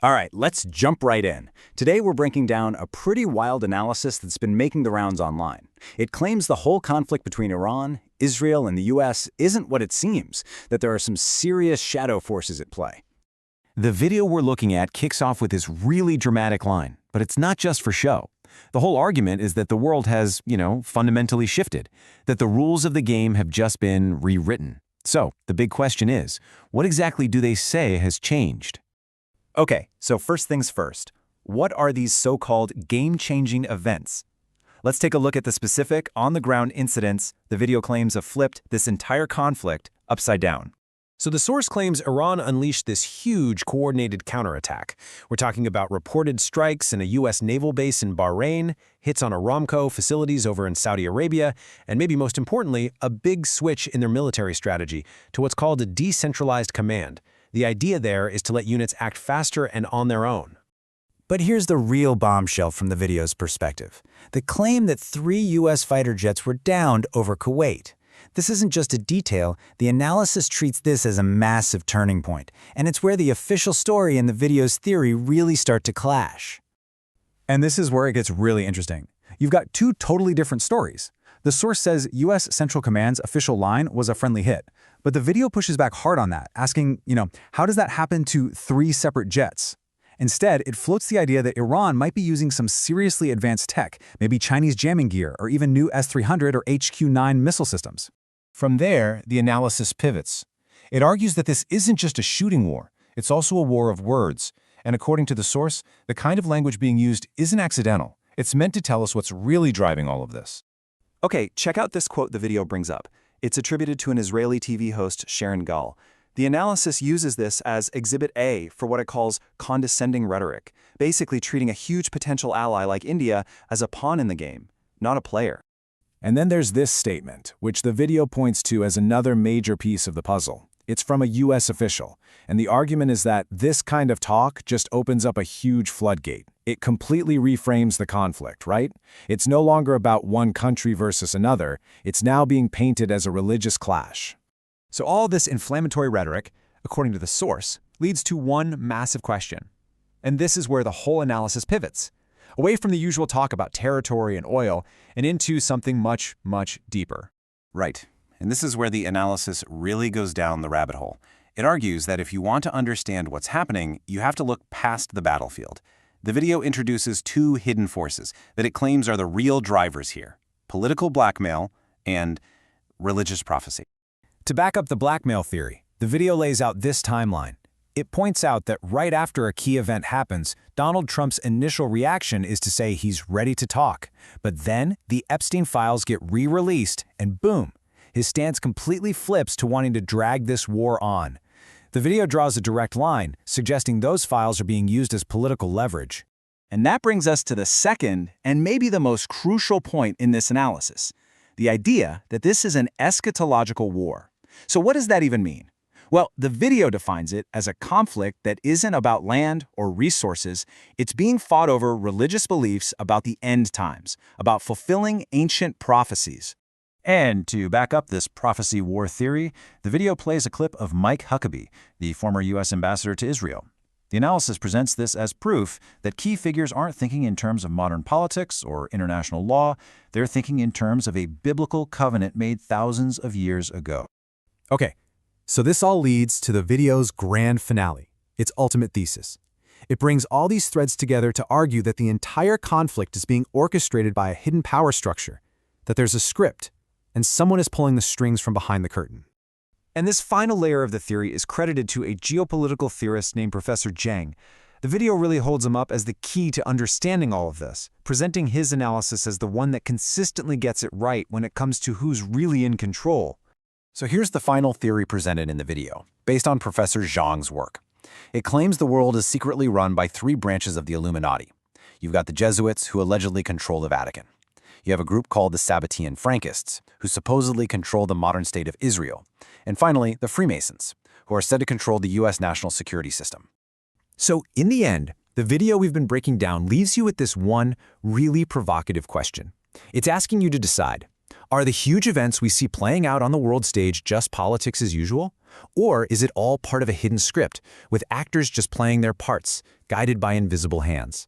All right, let's jump right in. Today we're breaking down a pretty wild analysis that's been making the rounds online. It claims the whole conflict between Iran, Israel, and the US isn't what it seems, that there are some serious shadow forces at play. The video we're looking at kicks off with this really dramatic line, but it's not just for show. The whole argument is that the world has, fundamentally shifted, that the rules of the game have just been rewritten. So, the big question is, what exactly do they say has changed? Okay, so first things first. What are these so-called game-changing events? Let's take a look at the specific, on-the-ground incidents the video claims have flipped this entire conflict upside down. So the source claims Iran unleashed this huge coordinated counterattack. We're talking about reported strikes in a U.S. naval base in Bahrain, hits on Aramco facilities over in Saudi Arabia, and maybe most importantly, a big switch in their military strategy to what's called a decentralized command. The idea there is to let units act faster and on their own. But here's the real bombshell from the video's perspective. The claim that 3 U.S. fighter jets were downed over Kuwait. This isn't just a detail, the analysis treats this as a massive turning point, and it's where the official story and the video's theory really start to clash. And this is where it gets really interesting. You've got 2 totally different stories. The source says U.S. Central Command's official line was a friendly hit, but the video pushes back hard on that, asking, how does that happen to 3 separate jets? Instead, it floats the idea that Iran might be using some seriously advanced tech, maybe Chinese jamming gear or even new S-300 or HQ-9 missile systems. From there, the analysis pivots. It argues that this isn't just a shooting war, it's also a war of words. And according to the source, the kind of language being used isn't accidental. It's meant to tell us what's really driving all of this. Okay, check out this quote the video brings up. It's attributed to an Israeli TV host, Sharon Gall. The analysis uses this as Exhibit A for what it calls condescending rhetoric, basically treating a huge potential ally like India as a pawn in the game, not a player. And then there's this statement, which the video points to as another major piece of the puzzle. It's from a U.S. official, and the argument is that this kind of talk just opens up a huge floodgate. It completely reframes the conflict, right? It's no longer about one country versus another. It's now being painted as a religious clash. So all this inflammatory rhetoric, according to the source, leads to one massive question. And this is where the whole analysis pivots, away from the usual talk about territory and oil and into something much, much deeper. Right. And this is where the analysis really goes down the rabbit hole. It argues that if you want to understand what's happening, you have to look past the battlefield. The video introduces 2 hidden forces that it claims are the real drivers here: political blackmail and religious prophecy. To back up the blackmail theory, the video lays out this timeline. It points out that right after a key event happens, Donald Trump's initial reaction is to say he's ready to talk. But then the Epstein files get re-released, and boom, his stance completely flips to wanting to drag this war on. The video draws a direct line, suggesting those files are being used as political leverage. And that brings us to the second and maybe the most crucial point in this analysis: the idea that this is an eschatological war. So what does that even mean? Well, the video defines it as a conflict that isn't about land or resources. It's being fought over religious beliefs about the end times, about fulfilling ancient prophecies. And to back up this prophecy war theory, the video plays a clip of Mike Huckabee, the former U.S. ambassador to Israel. The analysis presents this as proof that key figures aren't thinking in terms of modern politics or international law. They're thinking in terms of a biblical covenant made thousands of years ago. Okay, so this all leads to the video's grand finale, its ultimate thesis. It brings all these threads together to argue that the entire conflict is being orchestrated by a hidden power structure, that there's a script, and someone is pulling the strings from behind the curtain. And this final layer of the theory is credited to a geopolitical theorist named Professor Zhang. The video really holds him up as the key to understanding all of this, presenting his analysis as the one that consistently gets it right when it comes to who's really in control. So here's the final theory presented in the video, based on Professor Zhang's work. It claims the world is secretly run by 3 branches of the Illuminati. You've got the Jesuits, who allegedly control the Vatican. You have a group called the Sabbatean Frankists, who supposedly control the modern state of Israel. And finally, the Freemasons, who are said to control the U.S. national security system. So in the end, the video we've been breaking down leaves you with this one really provocative question. It's asking you to decide, are the huge events we see playing out on the world stage just politics as usual? Or is it all part of a hidden script, with actors just playing their parts, guided by invisible hands.